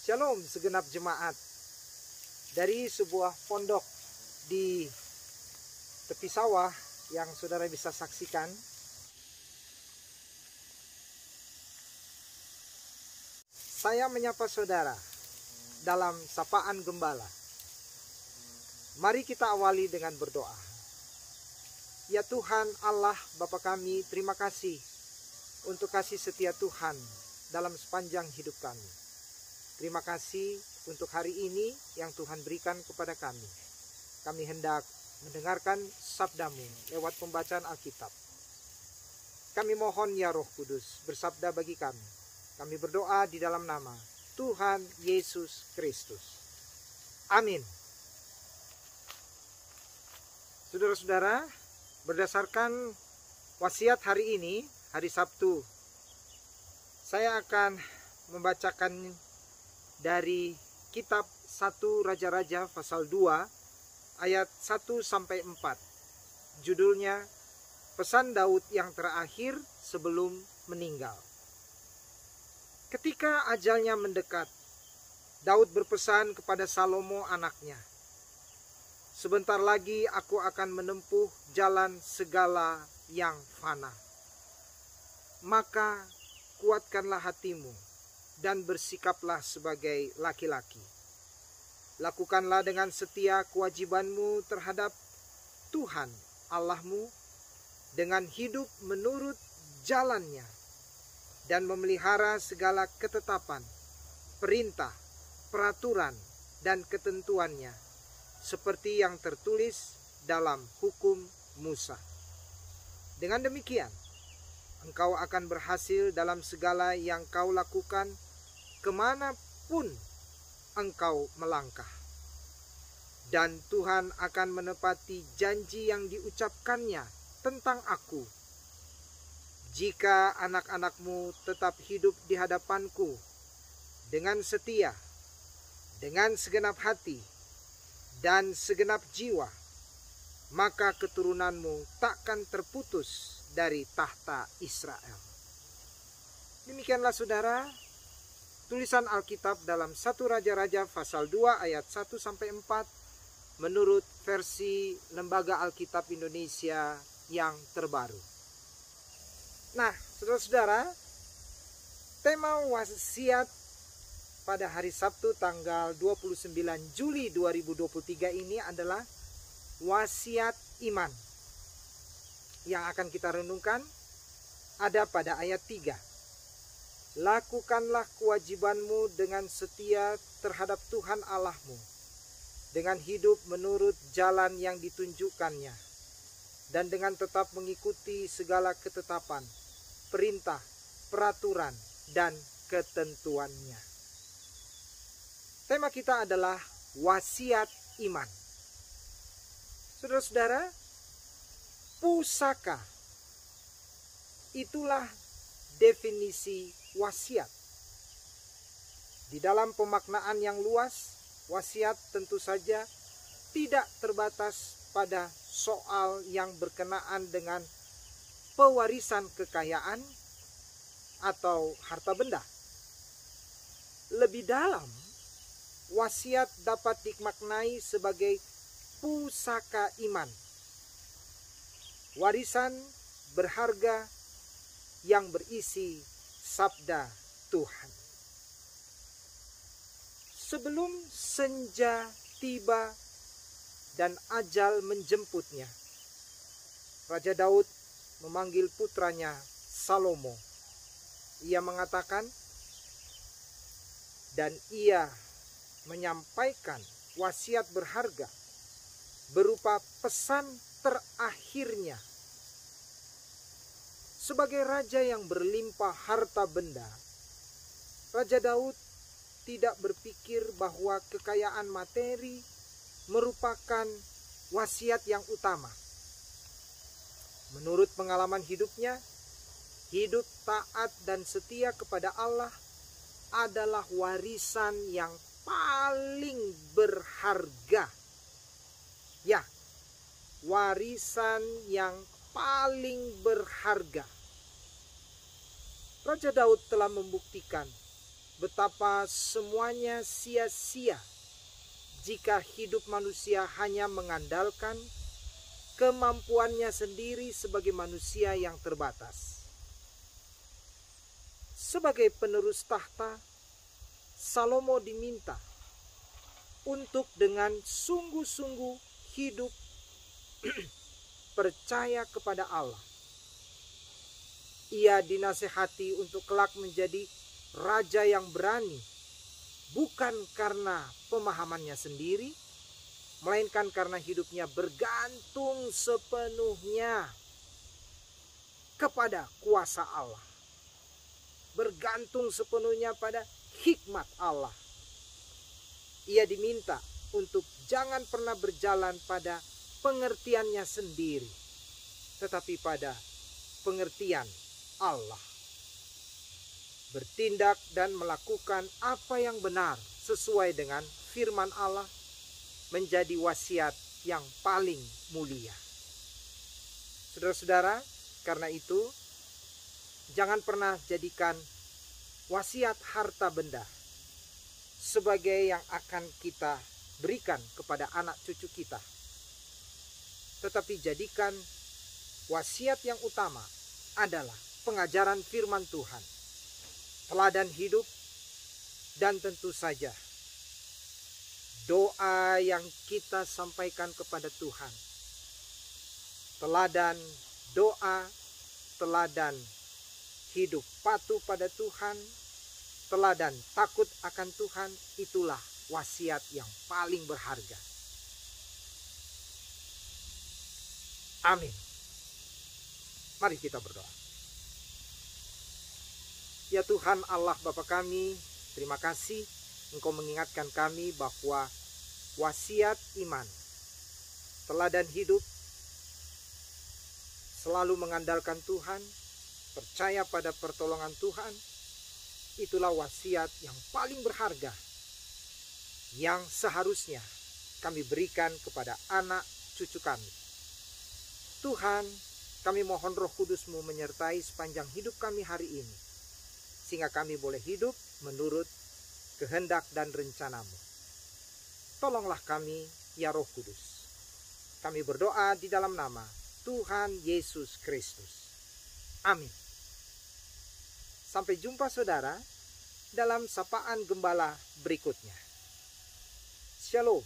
Shalom segenap jemaat dari sebuah pondok di tepi sawah yang saudara bisa saksikan. Saya menyapa saudara dalam sapaan gembala. Mari kita awali dengan berdoa. Ya Tuhan Allah Bapa kami, terima kasih untuk kasih setia Tuhan dalam sepanjang hidup kami. Terima kasih untuk hari ini yang Tuhan berikan kepada kami. Kami hendak mendengarkan sabda-Mu lewat pembacaan Alkitab. Kami mohon ya Roh Kudus bersabda bagi kami. Kami berdoa di dalam nama Tuhan Yesus Kristus. Amin. Saudara-saudara, berdasarkan wasiat hari ini, hari Sabtu, saya akan membacakan dari kitab 1 Raja-Raja pasal 2 ayat 1-4. Judulnya Pesan Daud yang terakhir sebelum meninggal. Ketika ajalnya mendekat, Daud berpesan kepada Salomo anaknya, "Sebentar lagi aku akan menempuh jalan segala yang fana. Maka kuatkanlah hatimu dan bersikaplah sebagai laki-laki. Lakukanlah dengan setia kewajibanmu terhadap Tuhan Allahmu dengan hidup menurut jalannya dan memelihara segala ketetapan, perintah, peraturan, dan ketentuannya seperti yang tertulis dalam hukum Musa. Dengan demikian, engkau akan berhasil dalam segala yang kau lakukan kemanapun engkau melangkah. Dan Tuhan akan menepati janji yang diucapkannya tentang aku. Jika anak-anakmu tetap hidup di hadapanku dengan setia, dengan segenap hati, dan segenap jiwa, maka keturunanmu takkan terputus dari tahta Israel." Demikianlah saudara, tulisan Alkitab dalam 1 Raja-Raja pasal 2 ayat 1-4 menurut versi Lembaga Alkitab Indonesia yang terbaru. Nah, saudara-saudara, tema wasiat pada hari Sabtu tanggal 29 Juli 2023 ini adalah wasiat iman. Yang akan kita renungkan ada pada ayat 3. Lakukanlah kewajibanmu dengan setia terhadap Tuhan Allahmu, dengan hidup menurut jalan yang ditunjukkannya, dan dengan tetap mengikuti segala ketetapan, perintah, peraturan, dan ketentuannya. Tema kita adalah wasiat iman. Saudara-saudara, pusaka, itulah definisi wasiat. Di dalam pemaknaan yang luas, wasiat tentu saja tidak terbatas pada soal yang berkenaan dengan pewarisan kekayaan atau harta benda. Lebih dalam, wasiat dapat dimaknai sebagai pusaka iman. Warisan berharga yang berisi sabda Tuhan. Sebelum senja tiba dan ajal menjemputnya, Raja Daud memanggil putranya Salomo. Ia mengatakan, dan ia menyampaikan wasiat berharga berupa pesan terakhirnya. Sebagai raja yang berlimpah harta benda, Raja Daud tidak berpikir bahwa kekayaan materi merupakan wasiat yang utama. Menurut pengalaman hidupnya, hidup taat dan setia kepada Allah adalah warisan yang paling berharga. Ya, warisan yang paling berharga. Raja Daud telah membuktikan betapa semuanya sia-sia jika hidup manusia hanya mengandalkan kemampuannya sendiri sebagai manusia yang terbatas. Sebagai penerus tahta, Salomo diminta untuk dengan sungguh-sungguh hidup percaya kepada Allah. Ia dinasehati untuk kelak menjadi raja yang berani, bukan karena pemahamannya sendiri, melainkan karena hidupnya bergantung sepenuhnya kepada kuasa Allah. Bergantung sepenuhnya pada hikmat Allah. Ia diminta untuk jangan pernah berjalan pada pengertiannya sendiri, tetapi pada pengertian Allah. Bertindak dan melakukan apa yang benar sesuai dengan firman Allah menjadi wasiat yang paling mulia. Saudara-saudara, karena itu jangan pernah jadikan wasiat harta benda sebagai yang akan kita berikan kepada anak cucu kita. Tetapi jadikan wasiat yang utama adalah pengajaran firman Tuhan, teladan hidup, dan tentu saja doa yang kita sampaikan kepada Tuhan. Teladan doa, teladan hidup patuh pada Tuhan, teladan takut akan Tuhan, itulah wasiat yang paling berharga. Amin. Mari kita berdoa. Ya Tuhan Allah Bapa kami, terima kasih Engkau mengingatkan kami bahwa wasiat iman, teladan hidup, selalu mengandalkan Tuhan, percaya pada pertolongan Tuhan, itulah wasiat yang paling berharga yang seharusnya kami berikan kepada anak cucu kami. Tuhan, kami mohon Roh Kudus-Mu menyertai sepanjang hidup kami hari ini, sehingga kami boleh hidup menurut kehendak dan rencana-Mu. Tolonglah kami, ya Roh Kudus. Kami berdoa di dalam nama Tuhan Yesus Kristus. Amin. Sampai jumpa saudara dalam sapaan gembala berikutnya. Shalom.